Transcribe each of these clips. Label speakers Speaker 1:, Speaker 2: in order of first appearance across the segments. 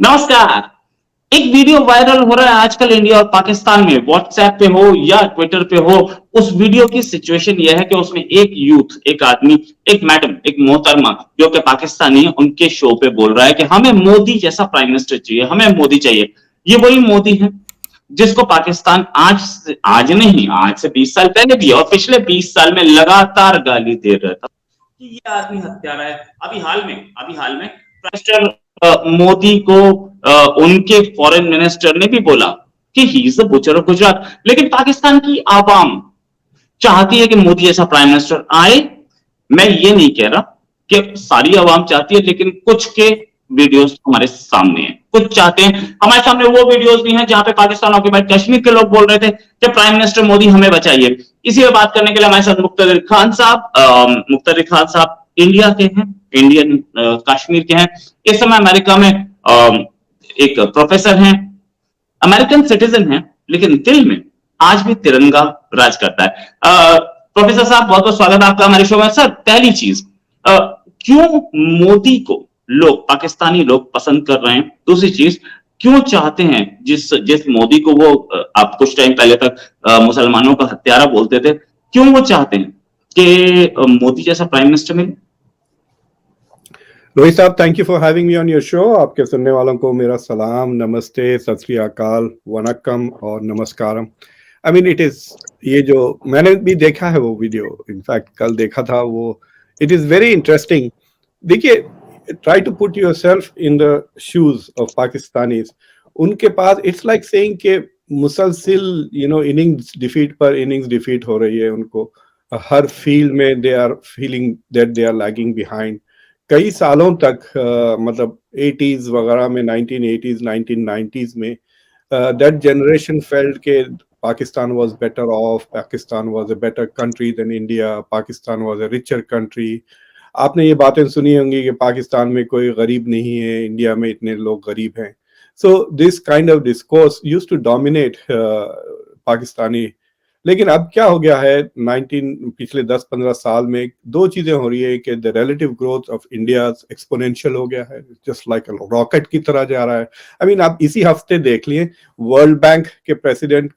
Speaker 1: नमस्कार। एक video viral हो रहा है आजकल इंडिया और पाकिस्तान में, व्हाट्सएप पे हो या ट्विटर पे हो। उस वीडियो की सिचुएशन यह है कि उसमें एक यूथ, एक आदमी, एक मैडम, एक मोहतरमा जो कि पाकिस्तानी है, उनके शो पे बोल रहा है कि हमें मोदी जैसा प्राइम मिनिस्टर चाहिए, हमें मोदी चाहिए। ये वही मोदी है जिसको पाकिस्तान आज नहीं, आज से 20 साल पहले भी और पिछले 20 साल में लगातार गाली दे रहा था कि ये आदमी हत्यारा है। अभी हाल में प्राइम मिनिस्टर मोदी को उनके फॉरेन मिनिस्टर ने भी बोला कि he is the butcher of Gujarat. लेकिन पाकिस्तान की आवाम चाहती है कि मोदी जैसा प्राइम मिनिस्टर आए। मैं ये नहीं कह रहा कि सारी आवाम चाहती है, लेकिन कुछ के वीडियोस हमारे सामने हैं, कुछ चाहते हैं। हमारे सामने वो वीडियोस भी हैं जहां पे पाकिस्तान ऑक्यूपाइड कश्मीर के लोग बोल रहे थे कि प्राइम मिनिस्टर मोदी हमें बचाइए। इसी पर बात करने के लिए हमारे साथ मुख्तदिर खान साहब इंडिया के हैं, इंडियन कश्मीर के हैं। इस समय अमेरिका में एक प्रोफेसर हैं, अमेरिकन सिटीजन हैं, लेकिन दिल में आज भी तिरंगा राज करता है। प्रोफेसर साहब, बहुत बहुत स्वागत है आपका हमारे शो में। सर, पहली चीज, क्यों मोदी को पाकिस्तानी लोग पसंद कर रहे हैं? दूसरी चीज, क्यों चाहते हैं जिस जिस मोदी को वो आप कुछ टाइम पहले तक मुसलमानों का हत्यारा बोलते थे, क्यों वो चाहते हैं कि मोदी जैसा प्राइम मिनिस्टर मिले?
Speaker 2: रोहित साहब, thank you for having me on your show. आपके सुनने वालों को मेरा सलाम, नमस्ते, सत श्री अकाल, वनक्कम और नमस्कारम। आई मीन, इट इज, ये जो मैंने भी देखा है वो वीडियो, इनफैक्ट कल देखा था वो, इट इज वेरी इंटरेस्टिंग। देखिए, try to put yourself in the shoes of Pakistanis. उनके पास इट्स लाइक सेइंग के मुसलसिल इनिंग्स डिफीट पर इनिंग्स डिफीट हो रही है उनको। हर फील्ड में they are feeling that they are lagging behind. कई सालों तक मतलब 80s वगैरह में, 1980s 1990s में दैट जनरेशन फेल्ट के Pakistan was better off, Pakistan was a better country than India, Pakistan was a richer country. आपने ये बातें सुनी होंगी कि पाकिस्तान में कोई गरीब नहीं है, इंडिया में इतने लोग गरीब हैं। So this kind of discourse used to dominate Pakistani. लेकिन अब क्या हो गया है, पिछले 10-15 साल में दो चीजें हो रही है कि the relative growth of India exponential हो गया है, जस्ट लाइक रॉकेट की तरह जा रहा है। आई मीन, आप इसी हफ्ते देख लिए वर्ल्ड बैंक के प्रेसिडेंट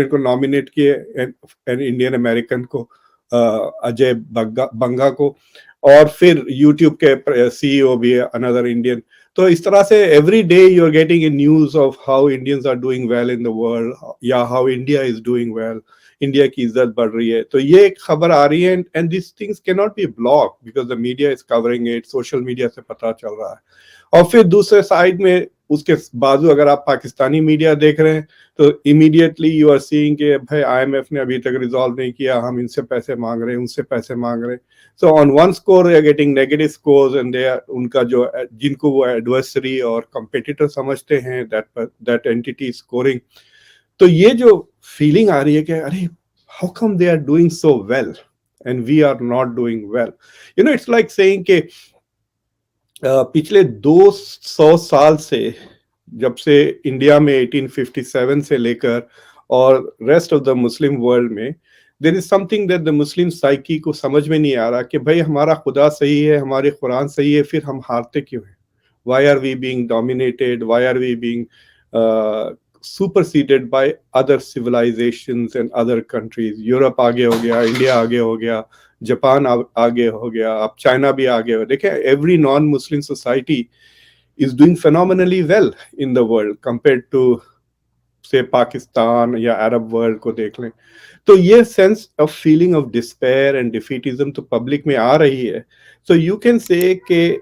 Speaker 2: को नॉमिनेट किए, एन इंडियन अमेरिकन को, अजय बंगा को, और फिर यूट्यूब के सीईओ भी है, अनदर इंडियन। तो इस तरह से every day you are getting a news of how Indians are doing well in the world, या how India is doing well, India की इज्जत बढ़ रही है। तो ये एक खबर आ रही है, and this things can not be block because the media is covering it, social media से पता चल रहा है। और फिर दूसरे साइड में उसके बाजू अगर आप पाकिस्तानी मीडिया देख रहे हैं तो इमीडिएटली यू आर सीइंग कि भाई IMF ने अभी तक रिजॉल्व नहीं किया, हम इनसे पैसे मांग रहे हैं, उनसे पैसे मांग रहे हैं। So on one score they are getting negative scores, and they are, उनका जो, जिनको वो एडवर्सरी और कंपेटिटर समझते हैं, दैट एंटिटी स्कोरिंग। तो ये जो फीलिंग आ रही है कि अरे, how come they are doing so well and we are not doing well. It's like saying कि पिछले 200 साल से, जब से इंडिया में 1857 से लेकर और rest of the Muslim world में, there is something that the Muslim psyche को समझ में नहीं आ रहा कि भाई हमारा खुदा सही है, हमारी कुरान सही है, फिर हम हारते क्यों हैं? Why are we being dominated? Why are we being superseded by other civilizations and other countries? Europe आगे हो गया, इंडिया आगे हो गया, जापान आगे हो गया, अब चाइना भी आगे हो। देखें, every non Muslim society is doing phenomenally well in the world compared to say Pakistan या अरब वर्ल्ड को देख लें। तो ये sense of feeling of despair and defeatism तो पब्लिक में आ रही है। सो यू कैन से कि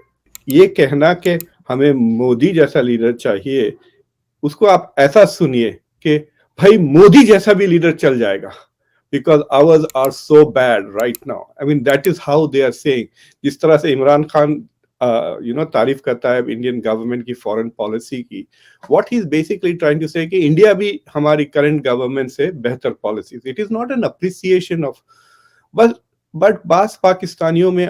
Speaker 2: ये कहना कि हमें मोदी जैसा लीडर चाहिए, उसको आप ऐसा सुनिए कि भाई मोदी जैसा भी लीडर चल जाएगा, because ours are so bad right now. I mean, that is how they are saying. जिस तरह से इमरान खान तारीफ करता है इंडियन गवर्नमेंट की फॉरेन पॉलिसी की, what he is basically trying to say कि इंडिया भी हमारी करंट गवर्नमेंट से बेहतर policies, it is not an appreciation of, but बास पाकिस्तानियों में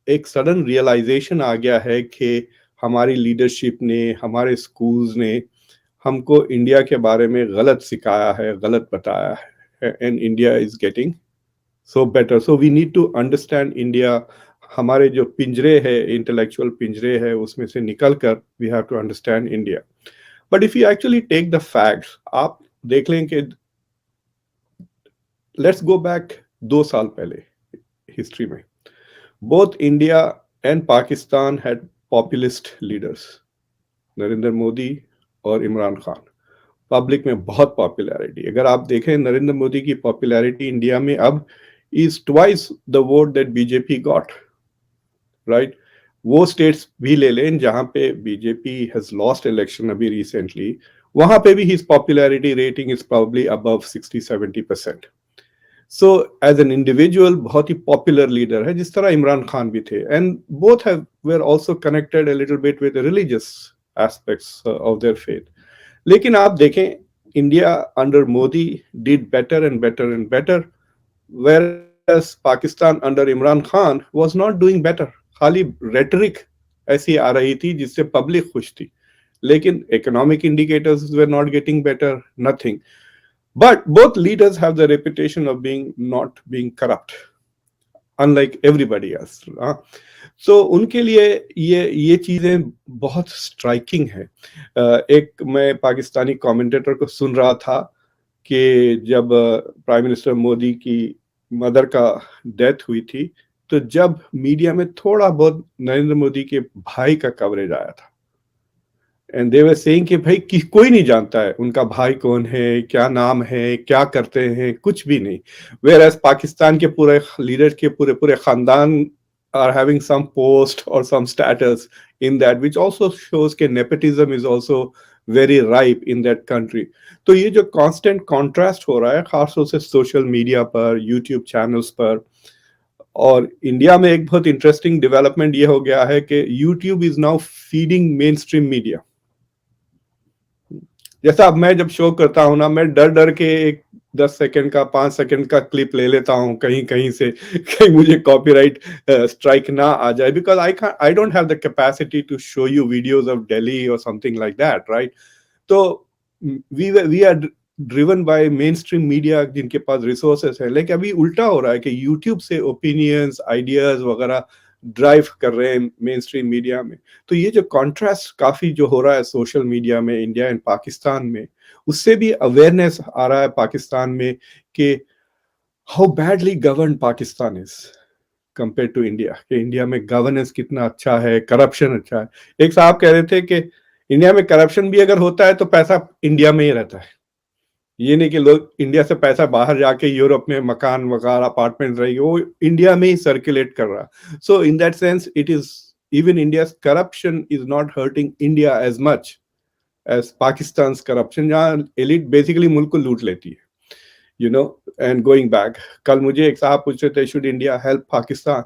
Speaker 2: एक सडन रियलाइजेशन आ गया है कि हमारी लीडरशिप ने, हमारे स्कूल्स ने हमको इंडिया के बारे में गलत सिखाया है, गलत बताया है, and India is getting so better. So we need to understand India, हमारे जो पिंजरे है, इंटेलेक्चुअल पिंजरे है, उसमें से निकल कर we have to understand India. But if you actually take the facts, आप देख लें कि लेट्स गो बैक 2 साल पहले हिस्ट्री में, both India and Pakistan had populist leaders, Narendra Modi और इमरान खान. पब्लिक में बहुत पॉपुलैरिटी, अगर आप देखें नरेंद्र मोदी की पॉपुलैरिटी इंडिया में अब is twice the vote that BJP got, right. वो स्टेट्स भी ले लें जहां पे बीजेपी हैज लॉस्ट इलेक्शन अभी रिसेंटली, वहां पे भी his popularity rating is probably above 60-70%. So as an individual बहुत ही पॉपुलर लीडर है, जिस तरह इमरान खान भी थे. And both have where also connected a little bit with religious aspects of their faith. लेकिन आप देखें, India under Modi did better and better and better, whereas Pakistan under Imran Khan was not doing better. खाली rhetoric ऐसी आ रही थी जिससे पब्लिक खुश थी, लेकिन economic indicators were not getting better, nothing. But both leaders have the reputation of not being corrupt, unlike everybody else. So उनके लिए ये चीजें बहुत स्ट्राइकिंग है. एक मैं पाकिस्तानी कमेंटेटर को सुन रहा था कि जब प्राइम मिनिस्टर मोदी की मदर का डेथ हुई थी, तो जब मीडिया में थोड़ा बहुत नरेंद्र मोदी के भाई का कवरेज आया था, एंड दे वर सेइंग कि भाई कोई नहीं जानता है उनका भाई कौन है, क्या नाम है, क्या करते हैं, कुछ भी नहीं. वेयर एज पाकिस्तान के पूरे लीडर के पूरे खानदान आर हैविंग सम पोस्ट और some status in that, which also shows के nepotism is also very ripe in that country. तो ये जो कांस्टेंट कॉन्ट्रास्ट हो रहा है, खासतौर से सोशल मीडिया पर, यूट्यूब चैनल्स पर. और इंडिया में एक बहुत इंटरेस्टिंग डेवलपमेंट ये हो गया है कि YouTube is now feeding main stream media. जैसा अब मैं जब शो करता हूं ना, मैं डर डर के एक 10 सेकंड का 5 सेकंड का क्लिप ले लेता हूं कहीं से, कहीं मुझे कॉपीराइट स्ट्राइक ना आ जाए, because I don't have the capacity to show you videos of Delhi और समथिंग लाइक दैट, राइट. तो we are driven by mainstream media जिनके पास रिसोर्सेस है. लेकिन अभी उल्टा हो रहा है कि यूट्यूब से ओपिनियंस, आइडियाज वगैरह ड्राइव कर रहे हैं मेन स्ट्रीम मीडिया में. तो ये जो कॉन्ट्रास्ट काफी जो हो रहा है सोशल मीडिया में इंडिया एंड पाकिस्तान में, उससे भी अवेयरनेस आ रहा है पाकिस्तान में कि how badly govern Pakistan is compare to India, कि इंडिया में गवर्नेंस कितना अच्छा है, करप्शन अच्छा है. एक साहब कह रहे थे कि इंडिया में करप्शन भी अगर होता है तो पैसा इंडिया में ही रहता है, ये नहीं कि लोग इंडिया से पैसा बाहर जाके यूरोप में मकान वगैरह अपार्टमेंट रहेगी, वो इंडिया में ही सर्कुलेट कर रहा. So in that sense it is even India's corruption is not hurting India as much as Pakistan corruption, जहां एलिट बेसिकली मुल्क को लूट लेती है, you know. And going back, कल मुझे एक साहब पूछ रहे थे शुड इंडिया हेल्प पाकिस्तान,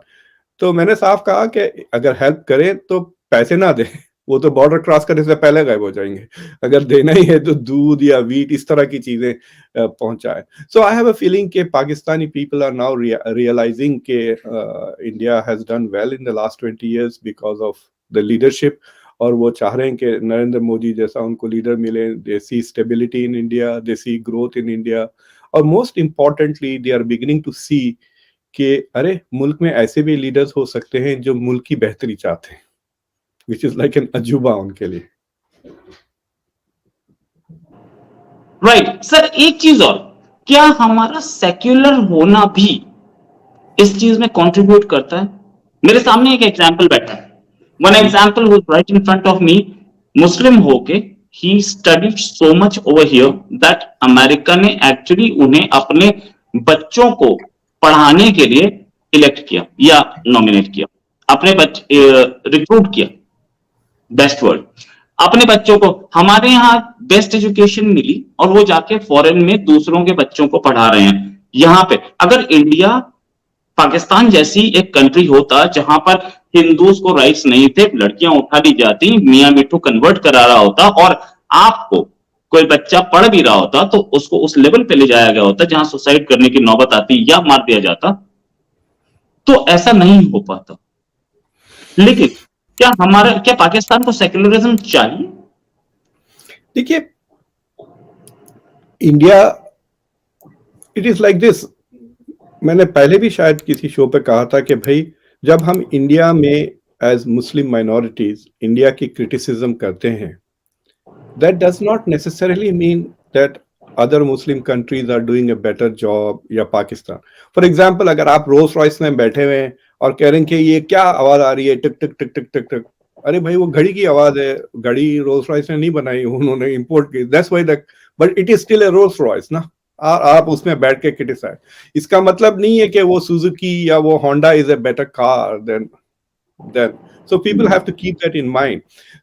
Speaker 2: तो मैंने साफ कहा कि अगर हेल्प करें तो पैसे ना दें, वो तो बॉर्डर क्रॉस करने से पहले गायब हो जाएंगे. अगर देना ही है तो दूध या वीट इस तरह की चीजें पहुंचाए. सो आई हैव अ फीलिंग कि Pakistani people are now realizing के India has done well in the last 20 years because of the leadership, और वो चाह रहे हैं कि नरेंद्र मोदी जैसा उनको लीडर मिले. They see stability in India, they see growth in India, और most importantly they are beginning to see कि अरे मुल्क में ऐसे भी लीडर्स हो सकते हैं जो मुल्क की बेहतरी चाहते हैं, which is like an अजूबा उनके लिए.
Speaker 1: राइट सर, एक चीज और, क्या हमारा सेक्युलर होना भी इस चीज में कंट्रीब्यूट करता है? मेरे सामने एक एग्जांपल बैठा है, one example was right in front of me. Muslim होके ही studied so much over here that America ने एक्चुअली उन्हें अपने बच्चों को पढ़ाने के लिए इलेक्ट किया या नॉमिनेट किया, अपने बच्चे रिक्रूट किया, बेस्ट वर्ड, अपने बच्चों को. हमारे यहाँ बेस्ट एजुकेशन मिली और वो जाके फॉरेन में दूसरों के बच्चों को पढ़ा रहे हैं. यहाँ पे अगर इंडिया पाकिस्तान जैसी एक कंट्री होता जहां पर हिंदूज को राइट्स नहीं थे, लड़कियां उठा दी जाती, मियां मिठू कन्वर्ट करा रहा होता, और आपको कोई बच्चा पढ़ भी रहा होता तो उसको उस लेवल पे ले जाया गया होता जहां सुसाइड करने की नौबत आती या मार दिया जाता, तो ऐसा नहीं हो पाता. लेकिन क्या पाकिस्तान को सेक्युलरिज्म चाहिए?
Speaker 2: देखिए, India it is like this. मैंने पहले भी शायद किसी शो पे कहा था कि भाई जब हम इंडिया में एज मुस्लिम माइनॉरिटीज इंडिया की क्रिटिसिज्म करते हैं, that does not necessarily mean that other Muslim countries are doing a better job या पाकिस्तान। फॉर एग्जाम्पल अगर आप रोल्स रॉयस में बैठे हुए हैं और कह रहे हैं कि ये क्या आवाज आ रही है, टिक टिक टिक टिक टिक टिक, अरे भाई वो घड़ी की आवाज है, घड़ी रोल्स रॉयस ने नहीं बनाई, उन्होंने इंपोर्ट की, that's why that, but it is still a Rolls Royce ना। आप उसमें बैठ के क्रिटिसाइज, इसका मतलब नहीं है कि वो सुजुकी या वो Honda is a better car than so people have to keep that in mind.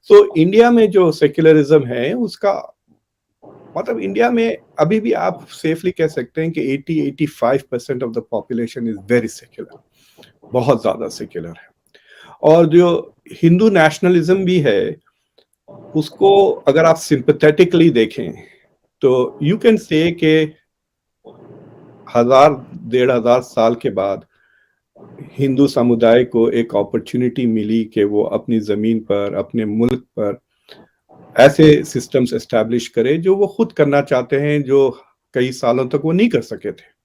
Speaker 2: So India में जो सेक्युलरिज्म है उसका मतलब, इंडिया में अभी भी आप सेफली कह सकते हैं कि 80-85% of the population is very secular, बहुत ज्यादा सेक्युलर है। और जो हिंदू नेशनलिज्म भी है उसको अगर आप सिंपैथेटिकली देखें तो यू कैन से कि 1000-1500 साल के बाद हिंदू समुदाय को एक अपॉर्चुनिटी मिली कि वो अपनी जमीन पर, अपने मुल्क पर ऐसे सिस्टम्स एस्टैब्लिश करे जो वो खुद करना चाहते हैं, जो कई सालों तक वो नहीं कर सके थे।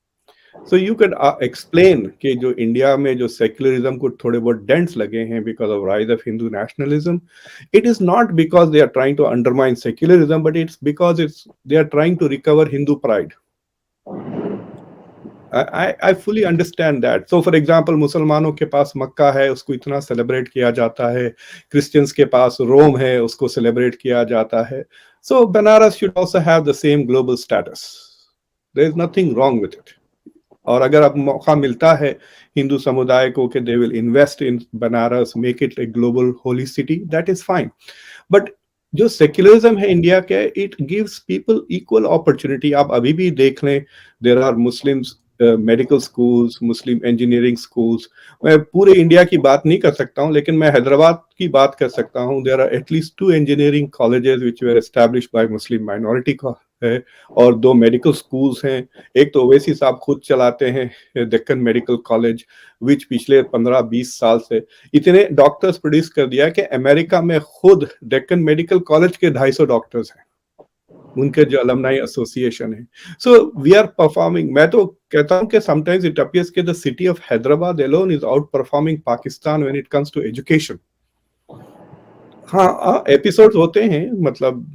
Speaker 2: सो यू कैन एक्सप्लेन कि जो इंडिया में जो सेक्युलरिज्म को थोड़े बहुत डेंट्स लगे हैं because of rise of Hindu nationalism, it is not because they are trying to undermine secularism, but it's because they are trying to recover Hindu pride. I fully understand that. So for example, मुसलमानों के पास मक्का है, उसको इतना celebrate किया जाता है, Christians के पास रोम है, उसको सेलिब्रेट किया जाता है। So Banaras should also have the same global status. There is nothing wrong with it. और अगर अब मौका मिलता है हिंदू समुदाय को कि they will invest in Banaras, make it a global holy city, that is fine. But जो सेक्युलरिज्म है इंडिया के, it gives people equal opportunity. आप अभी भी देख लें, there are Muslims medical schools, Muslim engineering schools. मैं पूरे इंडिया की बात नहीं कर सकता हूं, लेकिन मैं हैदराबाद की बात कर सकता हूं। There are at least 2 engineering colleges which were established by Muslim minority है, और 2 मेडिकल स्कूल्स हैं। एक तो ओवैसी साहब खुद चलाते हैं, डेक्कन मेडिकल कॉलेज, विच पिछले 15-20 साल से इतने डॉक्टर्स प्रोड्यूस कर दिया कि अमेरिका में खुद डेक्कन मेडिकल कॉलेज के 250 डॉक्टर्स हैं, उनके जो अलमनाई एसोसिएशन है। So we are performing. मैं तो कहता हूं कि समटाइम्स इट अपीयर्स कि the city of Hyderabad alone is outperforming Pakistan when it comes to education. हाँ, एपिसोड्स होते हैं, मतलब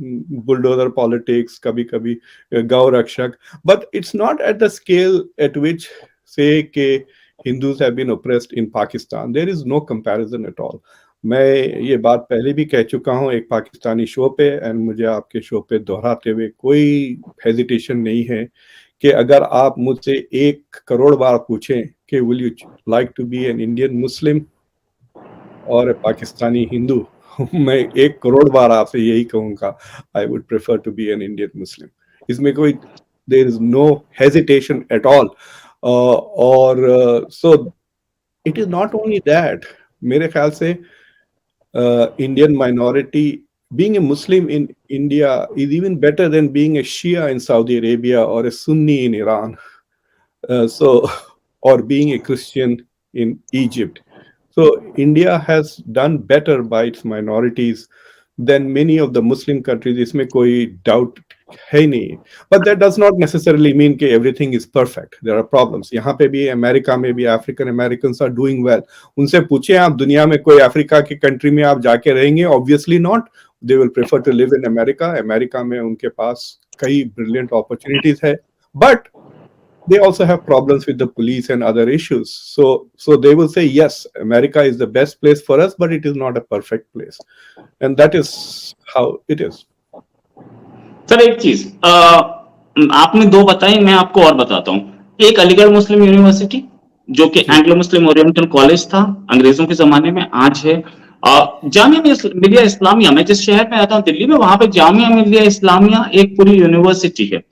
Speaker 2: बुलडोजर पॉलिटिक्स, कभी कभी gau rakshak, but it's not at the scale at which say के Hindus have been oppressed in Pakistan. There is no comparison at all. मैं ये बात पहले भी कह चुका हूं एक पाकिस्तानी शो पे, एंड मुझे आपके शो पे दोहराते हुए कोई हेजिटेशन नहीं है कि अगर आप मुझसे 1 करोड़ बार पूछें कि will you like to be an Indian Muslim और पाकिस्तानी हिंदू, मैं 1 करोड़ बार आपसे यही कहूंगा, I would prefer to be an Indian Muslim. इसमें कोई, there is no hesitation at all. और so it is not only that, मेरे ख्याल से Indian minority, being a Muslim in India is even better than being a Shia in Saudi Arabia or a Sunni in Iran. Or being a Christian in Egypt. So India has done better by its minorities than many of the Muslim countries. इसमें कोई doubt है नहीं, but that does not necessarily mean कि everything is perfect. There are problems. यहाँ पे भी, America में भी African Americans are doing well. उनसे पूछे आप दुनिया में कोई अफ्रीका की कंट्री में आप जाके रहेंगे? Obviously not. They will prefer to live in America. America में उनके पास कई brilliant opportunities है, but they also have problems with the police and other issues. So they will say, yes, America is the best place for us, but it is not a perfect place. And that is how it is.
Speaker 1: Sir एक चीज आपने 2 बताई, मैं आपको और बताता हूं। एक अलीगढ़ मुस्लिम यूनिवर्सिटी जो कि एंग्लो मुस्लिम ओरिएंटल कॉलेज था अंग्रेजों के जमाने में, आज है जामिया मिलिया इस्लामिया। मैं जिस शहर में आता हूं दिल्ली में, वहां पे जामिया मिलिया इस्लामिया एक पूरी यूनिवर्सिटी है।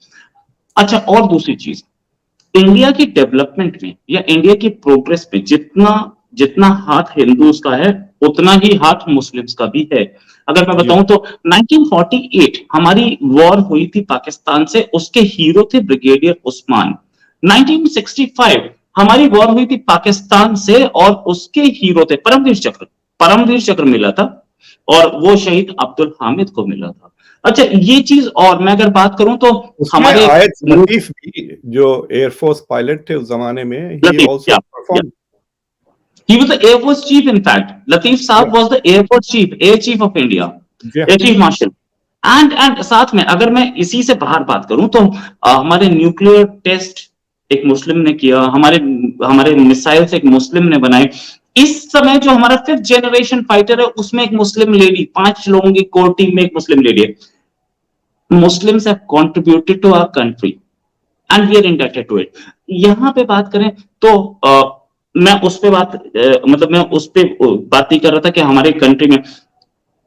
Speaker 1: अच्छा, और दूसरी चीज, इंडिया की डेवलपमेंट में या इंडिया की प्रोग्रेस में जितना हाथ हिंदूज का है उतना ही हाथ मुस्लिम्स का भी है। अगर मैं बताऊं तो 1948 हमारी वॉर हुई थी पाकिस्तान से, उसके हीरो थे ब्रिगेडियर उस्मान। 1965 हमारी वॉर हुई थी पाकिस्तान से और उसके हीरो थे परमवीर चक्र मिला था, और वो शहीद अब्दुल हामिद को मिला था। अच्छा, ये चीज, और मैं अगर बात करूं तो हमारे
Speaker 2: आयत लतीफ भी जो एयरफोर्स पायलट थे उस जमाने में, he also performed.
Speaker 1: He was the Air Force chief, in fact. Latif
Speaker 2: Yeah,
Speaker 1: Saab was the Air Force chief, Air Chief of India,
Speaker 2: yeah,
Speaker 1: Air Chief Marshal. And साथ में अगर मैं इसी से बाहर बात करूं तो हमारे न्यूक्लियर टेस्ट एक मुस्लिम ने किया, हमारे हमारे मिसाइल्स एक मुस्लिम ने बनाए। इस समय जो हमारा 5th जनरेशन फाइटर है उसमें एक मुस्लिम लेडी, 5 लोगों की कोर टीम में एक मुस्लिम लेडी है। Muslims have contributed to our country and we are indebted to it। यहाँ पे बात करें तो मैं उस पे बात मतलब मैं उस पे बात नहीं कर रहा था कि हमारे कंट्री में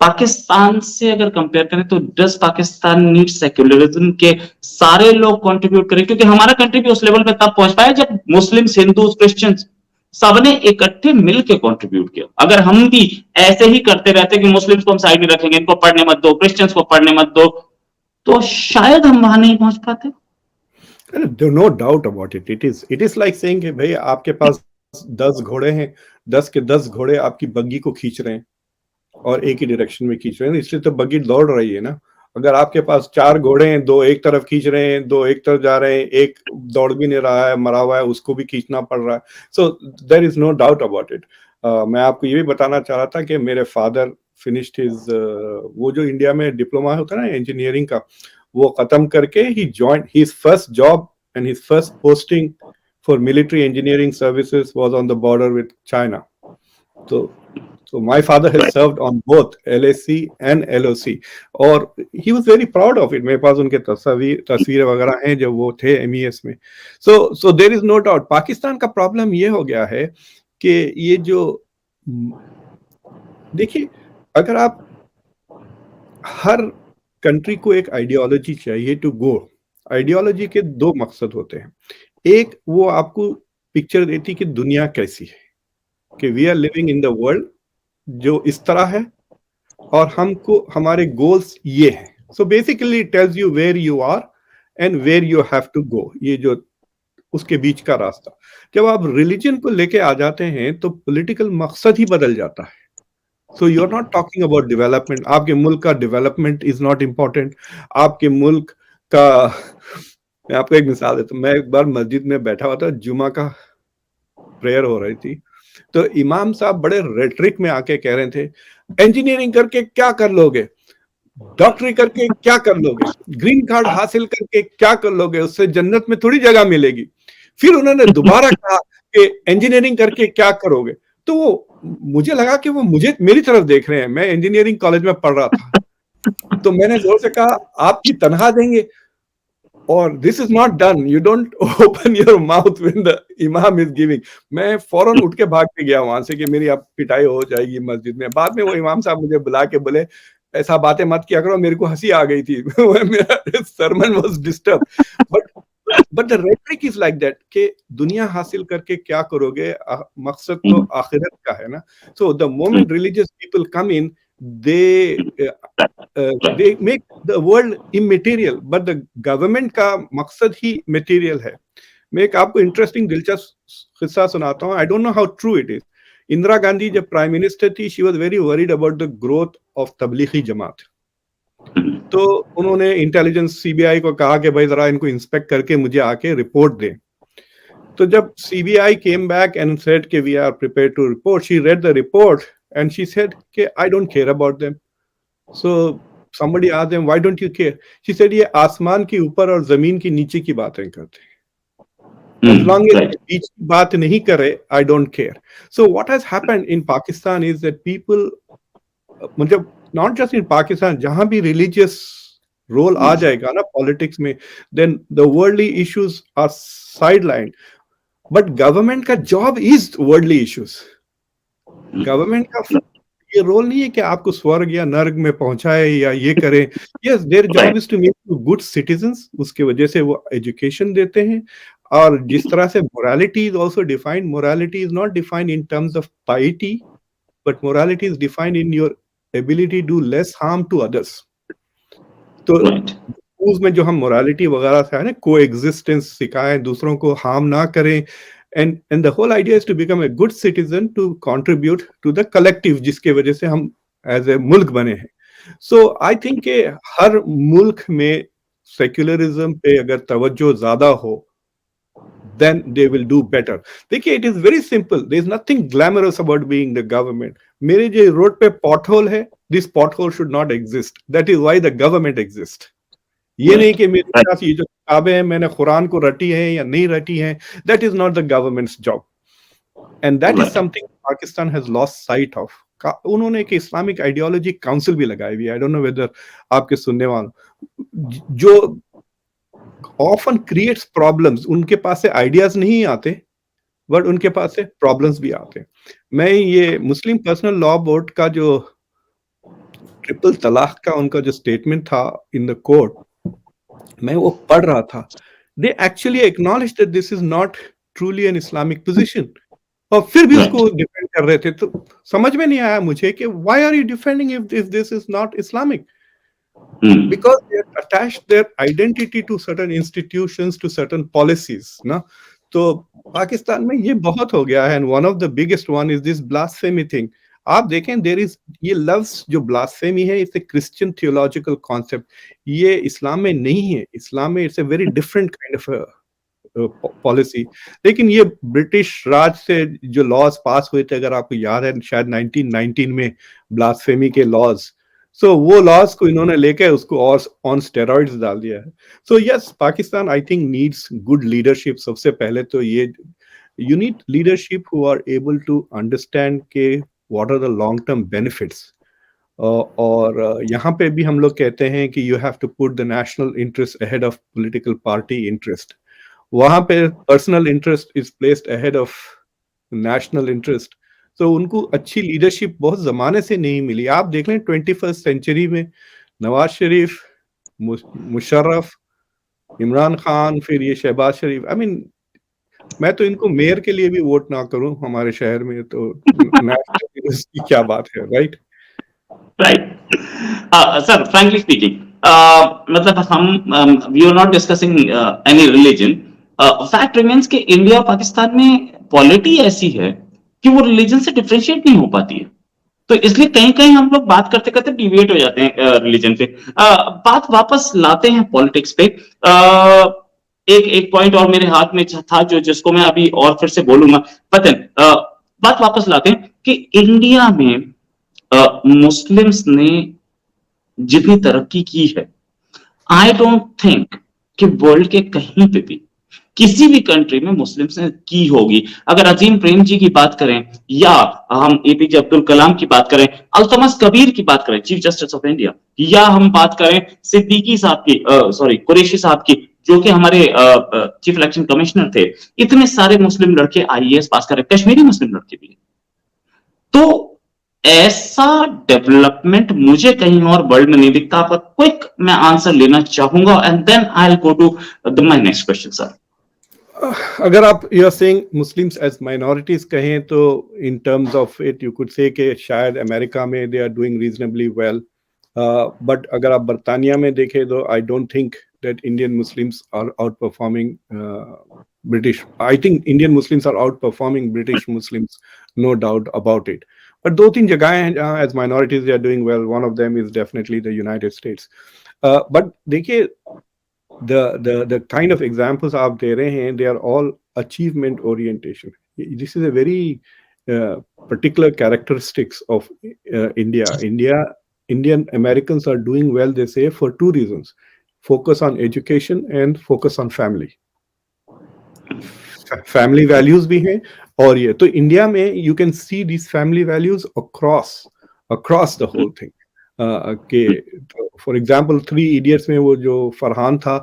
Speaker 1: पाकिस्तान से अगर कंपेयर करें तो डज पाकिस्तान नीड सेक्युलरिज्म के सारे लोग कंट्रीब्यूट करें, क्योंकि हमारा कंट्री भी उस लेवल पे तब पहुंच पाया जब मुस्लिम्स, हिंदूज, क्रिश्चियंस सबने इकट्ठे मिलकर कंट्रीब्यूट किया। अगर हम भी ऐसे ही करते रहते कि मुस्लिम्स को हम साइड में रखेंगे, इनको पढ़ने मत दो, क्रिश्चियंस को पढ़ने मत दो, तो शायद हम वहां नहीं पहुंच पाते।
Speaker 2: There no doubt about it. It is like saying कि भाई आपके पास 10 घोड़े हैं, 10 के 10 घोड़े आपकी बग्गी को खींच रहे हैं और एक ही डायरेक्शन में खींच रहे हैं, इसलिए तो बग्गी दौड़ रही है ना। अगर आपके पास 4 घोड़े हैं, 2 एक तरफ खींच रहे हैं, 2 एक तरफ जा रहे हैं, एक दौड़ भी नहीं रहा है, मरा हुआ है, उसको भी खींचना पड़ रहा है। So there is no doubt about it. मैं आपको ये भी बताना चाह रहा था कि मेरे फादर फिनिश्ड हिज वो जो इंडिया में डिप्लोमा होता है ना इंजीनियरिंग का, वो खत्म करके ही joined his first job and his first posting for military engineering services was on the border with China. So my father has served on both LAC and LOC और he was very proud of it। मेरे पास उनके तस्वीरें वगैरह हैं जब वो थे MES में। So there is no doubt Pakistan का प्रॉब्लम ये हो गया है कि ये जो देखिए, अगर आप हर कंट्री को एक आइडियोलॉजी चाहिए टू गो। आइडियोलॉजी के 2 मकसद होते हैं। एक, वो आपको पिक्चर देती कि दुनिया कैसी है, कि we are living in the world जो इस तरह है और हमको हमारे गोल्स ये हैं। So basically it tells you where you are and where you have to go, ये जो उसके बीच का रास्ता। जब आप रिलीजन को लेके आ जाते हैं तो पॉलिटिकल मकसद ही बदल जाता है। So you are not talking about development. आपके मुल्क का डेवलपमेंट इज नॉट इम्पोर्टेंट। आपके मुल्क का, मैं आपको एक मिसाल देता हूँ। मैं एक बार मस्जिद में बैठा हुआ था, जुमा का प्रेयर हो रही थी, तो इमाम साहब बड़े रेटरिक में आके कह रहे थे, इंजीनियरिंग करके क्या कर लोगे, डॉक्टरी करके क्या कर लोगे, ग्रीन कार्ड हासिल करके क्या कर लोगे, उससे जन्नत में थोड़ी जगह मिलेगी। फिर उन्होंने दोबारा कहा कि इंजीनियरिंग करके क्या करोगे। तो वो, मुझे लगा कि वो मुझे मेरी तरफ देख रहे हैं। मैं इंजीनियरिंग कॉलेज में पढ़ रहा था, तो मैंने जोर से कहा, आपकी तनख्वाह देंगे और this is not done, you don't open your mouth when the इमाम इज गिविंग। मैं फौरन उठ के भाग के गया वहां से कि मेरी अब पिटाई हो जाएगी मस्जिद में। बाद में वो इमाम साहब मुझे बुला के बोले, ऐसा बातें मत किया करो। मेरे को हंसी आ गई थी मेरा sermon was disturb. But the rhetoric is like that कि दुनिया हासिल करके क्या करोगे, मकसद तो आखिरत का है ना। So the moment religious people come in, they make the world immaterial, but the government का मकसद ही material है। मैं एक आपको इंटरेस्टिंग दिलचस्प किस्सा सुनाता हूँ। I don't know how true it is। Indira Gandhi जब प्राइम मिनिस्टर थी, she was very worried about the growth of Tablighi Jamaat. तो उन्होंने इंटेलिजेंस CBI को कहा कि भाई जरा इनको इंस्पेक्ट करके मुझे आके रिपोर्ट दें। तो जब CBI came back and said कि we are prepared to report, she read the report and she said कि I don't care about them। So somebody asked them, why don't you care? She said, ये आसमान के ऊपर और जमीन के नीचे की बातें करते हैं। As long as बीच की बात नहीं करे, I don't care। So what has happened in Pakistan is that people, मतलब not just in Pakistan, जहां भी religious role आ जाएगा ना politics में, then the worldly issues are sidelined। But government का job is worldly issues। Government का ये role नहीं है कि आपको स्वर्ग या नर्क में पहुंचाए या ये करें। Yes, their job is to make you good citizens. उसके वजह से वो एजुकेशन देते हैं। और जिस तरह से morality is also defined, morality is not defined in terms of piety, but morality is defined in your ability to do less harm to others. तो उसमें जो हम मोरालिटी वगैरह से है ना, को एग्जिस्टेंस सिखाएं, दूसरों को हार्म ना करें, and the whole idea is to become a good citizen to contribute to the collective, जिसके वजह से हम as a मुल्क बने हैं। So I think कि हर मुल्क में सेक्युलरिज्म पे अगर तवज्जो ज्यादा हो, then they will do better. देखिए, it is very simple. There is nothing glamorous about being the government. मेरे जो रोड पे pothole है, this pothole should not exist. That is why the government exists. ये नहीं कि मेरे
Speaker 1: Right.
Speaker 2: पास ये जो किताबें हैं मैंने कुरान को रटी है या नहीं रटी है. That is not the government's job. And that is
Speaker 1: Right.
Speaker 2: something Pakistan has lost sight of. उन्होंने एक इस्लामिक आइडियोलॉजी काउंसिल भी लगाई हुई है. आई डोंट नो वेदर आपके सुनने वालों, जो ऑफन क्रिएट्स प्रॉब्लम्स. उनके पास से आइडियाज नहीं आते, बट उनके पास से प्रॉब्लम्स भी आते हैं. मैं ये मुस्लिम पर्सनल लॉ बोर्ड का जो ट्रिपल तलाक का उनका जो स्टेटमेंट था इन द कोर्ट, मैं वो पढ़ रहा था. They actually acknowledge that this is not truly an Islamic position, और फिर भी उसको डिफेंड कर रहे थे. तो समझ में नहीं आया मुझे कि why are you defending if this is not Islamic? Because they have attached their identity to certain institutions, to certain policies, ना. तो पाकिस्तान में ये बहुत हो गया है. And one of the biggest one is this blasphemy thing. आप देखें, there is ये लफ्ज जो blasphemy है, it's a Christian theological concept. ये इस्लाम में नहीं है. इस्लाम में it's a very different kind of a policy. लेकिन ये ब्रिटिश राज से जो लॉज पास हुए थे, अगर आपको याद है, शायद 1919 में ब्लास्फेमी के लॉज. सो वो लॉज को इन्होंने लेके उसको और ऑन स्टेरॉइड्स डाल दिया है. So yes, Pakistan I think needs good leadership. सबसे पहले तो ये you need leadership who are able to understand के what are the long term benefits. और यहाँ पे भी हम लोग कहते हैं कि you have to put the national interest ahead of political party interest. वहां पे personal interest is placed ahead of national interest. तो उनको अच्छी लीडरशिप बहुत जमाने से नहीं मिली. आप देख लें 21st सेंचुरी में नवाज शरीफ, मुशर्रफ, इमरान खान, फिर ये शहबाज शरीफ. आई मीन, मैं तो इनको मेयर के लिए भी वोट ना करूं हमारे शहर में, तो नेशनल की क्या बात है, right?
Speaker 1: Right. Sir, frankly speaking, मतलब हम we are not discussing any religion. Fact remains कि इंडिया और पाकिस्तान में पॉलिटी ऐसी है कि वो रिलीजन से डिफरेंशिएट नहीं हो पाती है. तो इसलिए कहीं कहीं हम लोग बात करते करते डिविएट हो जाते हैं रिलीजन पे. बात वापस लाते हैं पॉलिटिक्स पे. एक पॉइंट और मेरे हाथ में था जो जिसको मैं अभी और फिर से बोलूंगा. पतन, बात वापस लाते हैं कि इंडिया में मुस्लिम्स ने जितनी तरक्की की है, आई डोंट थिंक कि वर्ल्ड के कहीं पे भी किसी भी कंट्री में मुस्लिम्स ने की होगी. अगर अजीम प्रेम जी की बात करें, या हम एपीजे अब्दुल कलाम की बात करें, अल्तमस कबीर की बात करें, चीफ जस्टिस ऑफ इंडिया, या हम बात करें सिद्दीकी साहब की, कुरैशी साहब की, जो कि हमारे चीफ इलेक्शन कमिश्नर थे. इतने सारे मुस्लिम लड़के आईएएस पास कर रहे, कश्मीरी मुस्लिम लड़के भी. तो ऐसा डेवलपमेंट मुझे कहीं और वर्ल्ड में नहीं दिखता. आपका क्विक मैं आंसर लेना चाहूंगा and then I will go to my next question. Sir,
Speaker 2: अगर आप you are saying Muslims as minorities कहें, तो in terms of it you could say कि शायद अमेरिका में they are doing reasonably well, but अगर आप बर्तानिया में देखें तो I don't think that Indian Muslims are outperforming British. I think Indian Muslims are outperforming British Muslims, no doubt about it. But दो तीन जगहें हैं जहाँ as minorities they are doing well. One of them is definitely the United States. But देखिए, the kind of examples आप दे रहे हैं, they are all achievement orientation. This is a very particular characteristics of India. Indian Americans are doing well, they say, for two reasons: focus on education and focus on family. Family values भी हैं. और ये तो India में you can see this family values across the whole thing. के for example 3 idiots में वो जो फरहान था,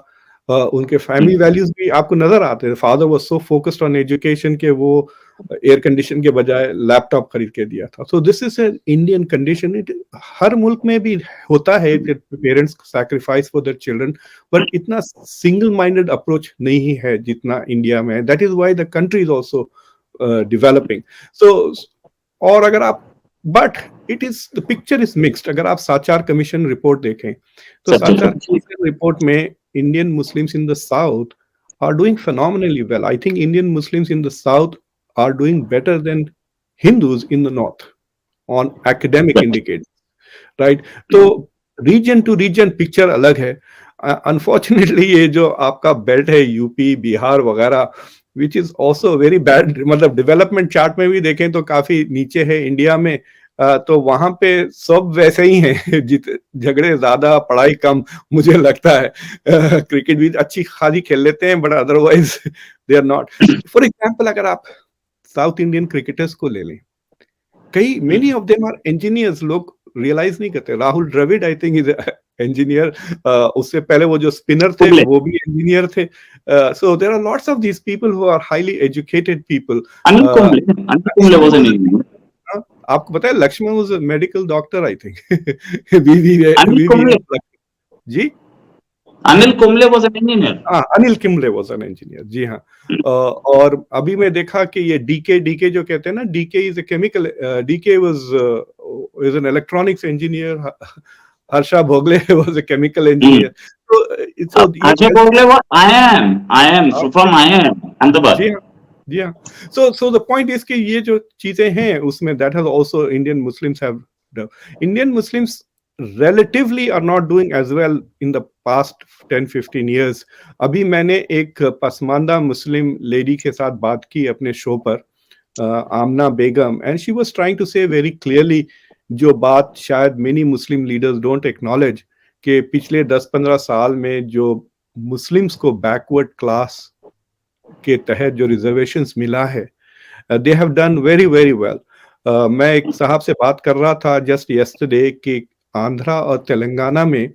Speaker 2: उनके फैमिली वैल्यूज भी आपको नजर आते हैं. Father was so focused on education के वो एयर कंडीशन के बजाय लैपटॉप खरीद के दिया था. So this is an Indian condition. हर मुल्क में भी होता है कि parents sacrifice for their children, but इतना सिंगल माइंडेड अप्रोच नहीं है जितना इंडिया में. That is why the country is also developing. So और अगर आप, but it is the picture is mixed. अगर आप साचार कमीशन रिपोर्ट देखें तो साचार कमीशन रिपोर्ट में Indian Muslims in the south are doing phenomenally well. I think Indian Muslims in the south are doing better than Hindus in the north on academic indicators, right? तो region to region picture अलग है. Unfortunately ये जो आपका belt है, UP, Bihar वगैरह, which is also very bad. मतलब development chart में भी देखें तो काफी नीचे है इंडिया में। तो वहां पे सब वैसे ही हैं जित झगड़े ज्यादा पढ़ाई कम, मुझे लगता है। क्रिकेट भी अच्छी खासी खेल लेते हैं but otherwise they are not. For example अगर आप साउथ इंडियन क्रिकेटर्स को ले लें, कई many of them are engineers. लोग रियलाइज नहीं करते। Rahul Dravid I think is engineer. उससे पहले वो जो स्पिनर थे
Speaker 1: कुंबले,
Speaker 2: वो भी इंजीनियर थे। So there are lots of these people who are highly educated people.
Speaker 1: Anil Kumble was an engineer.
Speaker 2: आपको पता है Laxman was a medical doctor I think. We
Speaker 1: Anil
Speaker 2: we
Speaker 1: Kumble,
Speaker 2: जी
Speaker 1: Anil Kumble was an engineer.
Speaker 2: हाँ, Anil Kumble was an engineer. जी हाँ। और अभी मैं देखा कि ये डीके जो कहते हैं ना, DK is a chemical, DK was is an electronics engineer. Harsha Bhogle was a chemical engineer. तो ये
Speaker 1: Ajay Bhogle was I am from IIM Ahmedabad।
Speaker 2: जी हाँ, जी हाँ। So the point is कि ये जो चीजें हैं उसमें that has also Indian Muslims have done. Indian Muslims relatively are not doing as well in the past 10-15 years. अभी मैंने एक पसमानदा मुस्लिम लेडी के साथ बात की अपने शो पर, आमना बेगम, and she was trying to say very clearly जो बात शायद many Muslim leaders don't acknowledge कि पिछले 10-15 साल में जो मुस्लिम्स को बैकवर्ड क्लास के तहत जो रिजर्वेशंस मिला है, they have done very very well. मैं एक साहब से बात कर रहा था जस्ट यस्टरडे कि आंध्रा और तेलंगाना में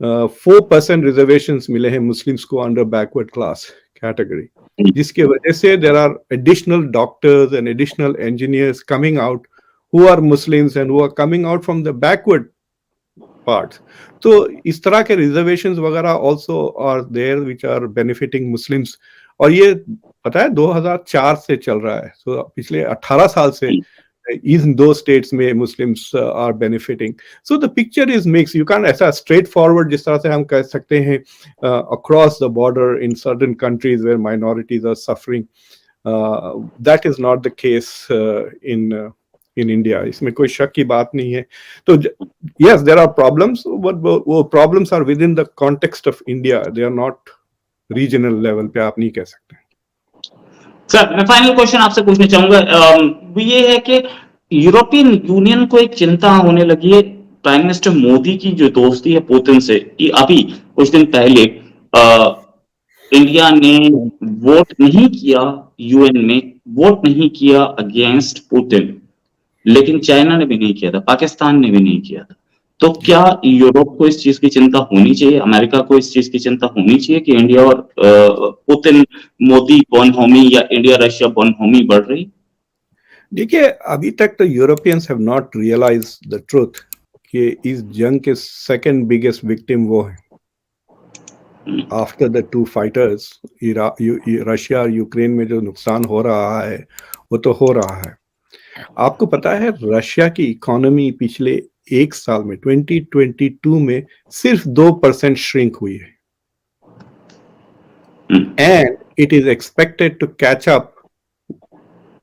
Speaker 2: 4% रिजर्वेशंस मिले हैं मुस्लिम्स को अंडर बैकवर्ड क्लास कैटेगरी, जिसके वजह से there are additional doctors and additional engineers coming out who are Muslims and who are coming out from the backward parts. तो इस तरह के रिजर्वेशंस वगैरह also are there which are benefiting Muslims. और ये पता है 2004 से चल रहा है। सो पिछले 18 साल से इन दो स्टेट्स में Muslims are benefiting. So the picture is mix. You can ऐसा स्ट्रेट फॉरवर्ड जिस तरह से हम कह सकते हैं across the border in certain countries where minorities are suffering, that is not the case in India. इसमें कोई शक की बात नहीं है। तो yes there are problems, but वो problems are within the context of India, they are not regional level पे आप नहीं कह सकते।
Speaker 1: सर मैं फाइनल क्वेश्चन आपसे पूछना चाहूंगा, वो ये है कि यूरोपियन यूनियन को एक चिंता होने लगी है प्राइम मिनिस्टर मोदी की जो दोस्ती है पुतिन से, कि अभी कुछ दिन पहले इंडिया ने वोट नहीं किया, यूएन में वोट नहीं किया अगेंस्ट पुतिन, लेकिन चाइना ने भी नहीं किया था, पाकिस्तान ने भी नहीं किया था। तो क्या यूरोप को इस चीज की चिंता होनी चाहिए, अमेरिका को इस चीज की चिंता होनी चाहिए कि इंडिया और पुतिन मोदी बोनहोमी या इंडिया रशिया बोनहोमी बढ़ रही?
Speaker 2: देखिए अभी तक तो Europeans have not realise the truth कि इस जंग के सेकंड बिगेस्ट विक्टिम वो है after the two fighters. Russia और यूक्रेन में जो नुकसान हो रहा है वो तो हो रहा है। आपको पता है रशिया की इकोनॉमी पिछले एक साल में 2022 में सिर्फ 2% श्रिंक हुई है, and it is expected to catch up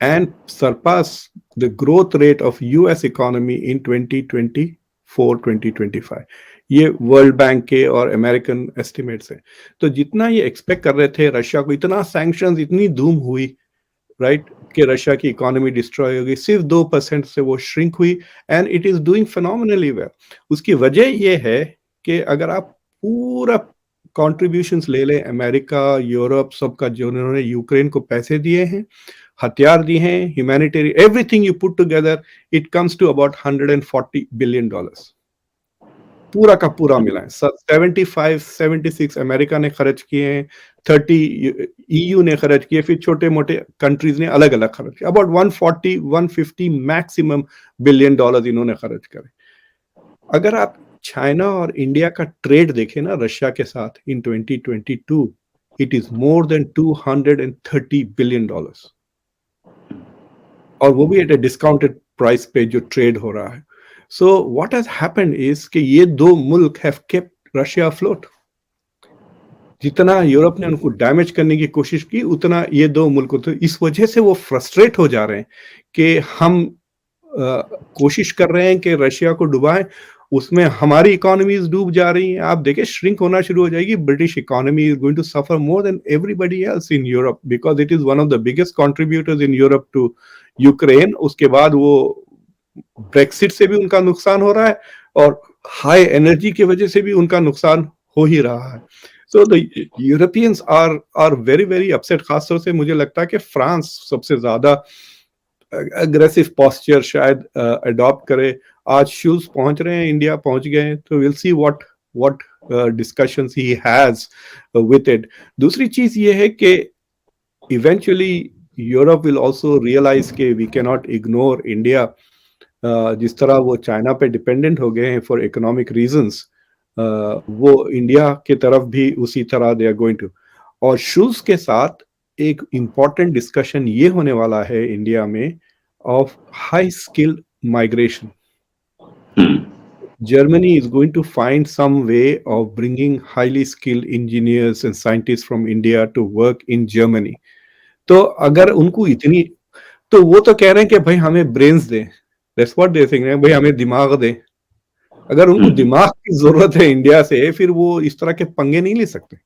Speaker 2: and surpass the growth rate of US economy in 2024-2025। ये वर्ल्ड बैंक के और अमेरिकन एस्टिमेट्स है। तो जितना ये एक्सपेक्ट कर रहे थे रशिया को, इतना सैंक्शंस, इतनी धूम हुई राइट कि रशिया की इकोनॉमी डिस्ट्रॉय हो गई, सिर्फ 2% से वो श्रिंक हुई and it is doing phenomenally well. उसकी वजह ये है कि अगर आप पूरा कॉन्ट्रीब्यूशंस ले लें अमेरिका यूरोप सबका, जो उन्होंने यूक्रेन को पैसे दिए हैं, हथियार दिए हैं, humanitarian, everything you put together, it comes to about $140 billion. पूरा का पूरा मिला है। 76 अमेरिका ने खर्च किए हैं, 30 ईयू ने खर्च किए, फिर छोटे मोटे कंट्रीज ने अलग अलग खर्च किया। अबाउट 140-150 मैक्सिमम बिलियन डॉलर इन्होंने खर्च करे। अगर आप चाइना और इंडिया का ट्रेड देखें ना रशिया के साथ इन 2022, it is more than $230 billion, और वो भी एट ए डिस्काउंटेड प्राइस पे जो ट्रेड हो रहा है। So what has happened is कि ये दो मुल्क have kept Russia afloat। जितना यूरोप ने उनको डैमेज करने की कोशिश की उतना ये दो मुल्कों, तो इस वजह से वो फ्रस्ट्रेट हो जा रहे हैं कि हम कोशिश कर रहे हैं कि रशिया को डुबाएं उसमें हमारी इकोनॉमीज डूब जा रही हैं। आप देखिए श्रिंक होना शुरू हो जाएगी। British economy is going to suffer more than everybody else in Europe because it is one of the biggest contributors in Europe to Ukraine. उसके बाद वो ब्रेक्सिट से भी उनका नुकसान हो रहा है और हाई एनर्जी की वजह से भी उनका नुकसान हो ही रहा है। So the Europeans are very very upset. खासतौर से मुझे लगता है कि फ्रांस सबसे ज्यादा अग्रेसिव पोस्चर शायद अडॉप्ट करे। आज शूज पहुंच रहे हैं, इंडिया पहुंच गए हैं, तो will see what discussions he has with it. दूसरी चीज ये है कि eventually Europe will also realize के we can not ignore India. जिस तरह वो चाइना पे डिपेंडेंट हो गए हैं फॉर इकोनॉमिक रीजंस, वो इंडिया के तरफ भी उसी तरह दे आर गोइंग टू। और शूज के साथ एक इम्पॉर्टेंट डिस्कशन ये होने वाला है इंडिया में of high skill migration. Germany is going to find some way of bringing highly skilled engineers and scientists from India to work in Germany. तो अगर उनको इतनी, तो वो तो कह रहे हैं कि भाई हमें brains they, that's what they think, भाई हमें दिमाग दे। अगर उनको दिमाग की जरूरत है इंडिया से, फिर वो इस तरह के पंगे नहीं ले सकते।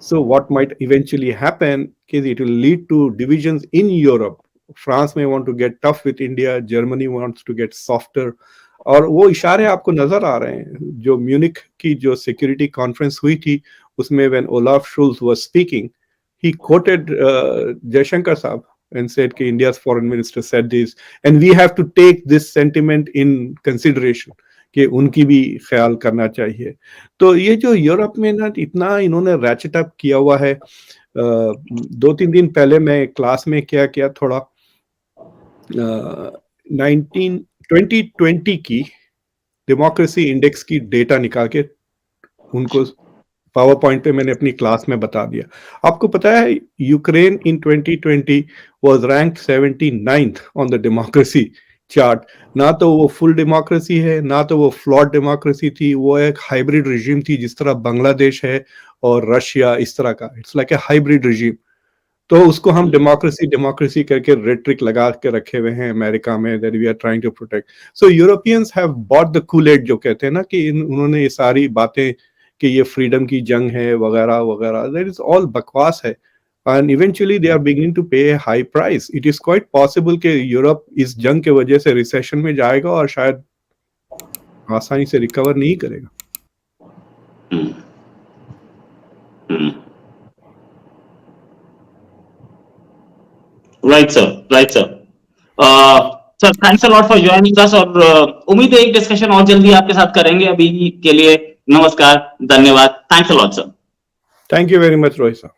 Speaker 2: So what might eventually happen is it will lead to divisions in Europe. France may want to get tough with India, Germany wants to get softer. और वो इशारे आपको नजर आ रहे हैं। जो म्यूनिक की जो सिक्योरिटी कॉन्फ्रेंस हुई थी उसमें when Olaf Scholz was speaking, he quoted Jaishankar साहब and said कि India's foreign minister said this and we have to take this sentiment in consideration कि उनकी भी ख्याल करना चाहिए। तो ये जो यूरोप में ना इतना इन्होंने रैचेट अप किया हुआ है। 2-3 दिन पहले मैं क्लास में क्या किया, थोड़ा 2020 की डेमोक्रेसी इंडेक्स की डेटा निकाल के उनको पावर पॉइंट पे मैंने अपनी क्लास में बता दिया। आपको पता है Ukraine in 2020 was ranked 79th on the democracy chart. ना तो वो फुल डेमोक्रेसी है, ना तो वो फ्लॉट डेमोक्रेसी थी, वो एक हाइब्रिड रिजीम थी जिस तरह बांग्लादेश है और रशिया, इस तरह का। It's like a hybrid regime. तो उसको हम डेमोक्रेसी करके रेट्रिक लगा के रखे हुए हैं अमेरिका में, that we are trying to protect. So Europeans have bought the कूलेट, जो कहते हैं ना कि उन्होंने ये सारी बातें कि ये फ्रीडम की जंग है वगैरह वगैरह, दैट इज ऑल बकवास है। And eventually they are beginning to pay a high price. It is quite possible कि यूरोप इस जंग के वजह से रिसेशन में जाएगा और शायद आसानी से रिकवर नहीं करेगा।
Speaker 1: Right sir, right sir. Sir, thanks a lot for joining us और उम्मीद है एक डिस्कशन और जल्दी आपके साथ करेंगे। अभी के लिए नमस्कार, धन्यवाद, thanks a lot sir.
Speaker 2: Thank you very much Rohit साहब।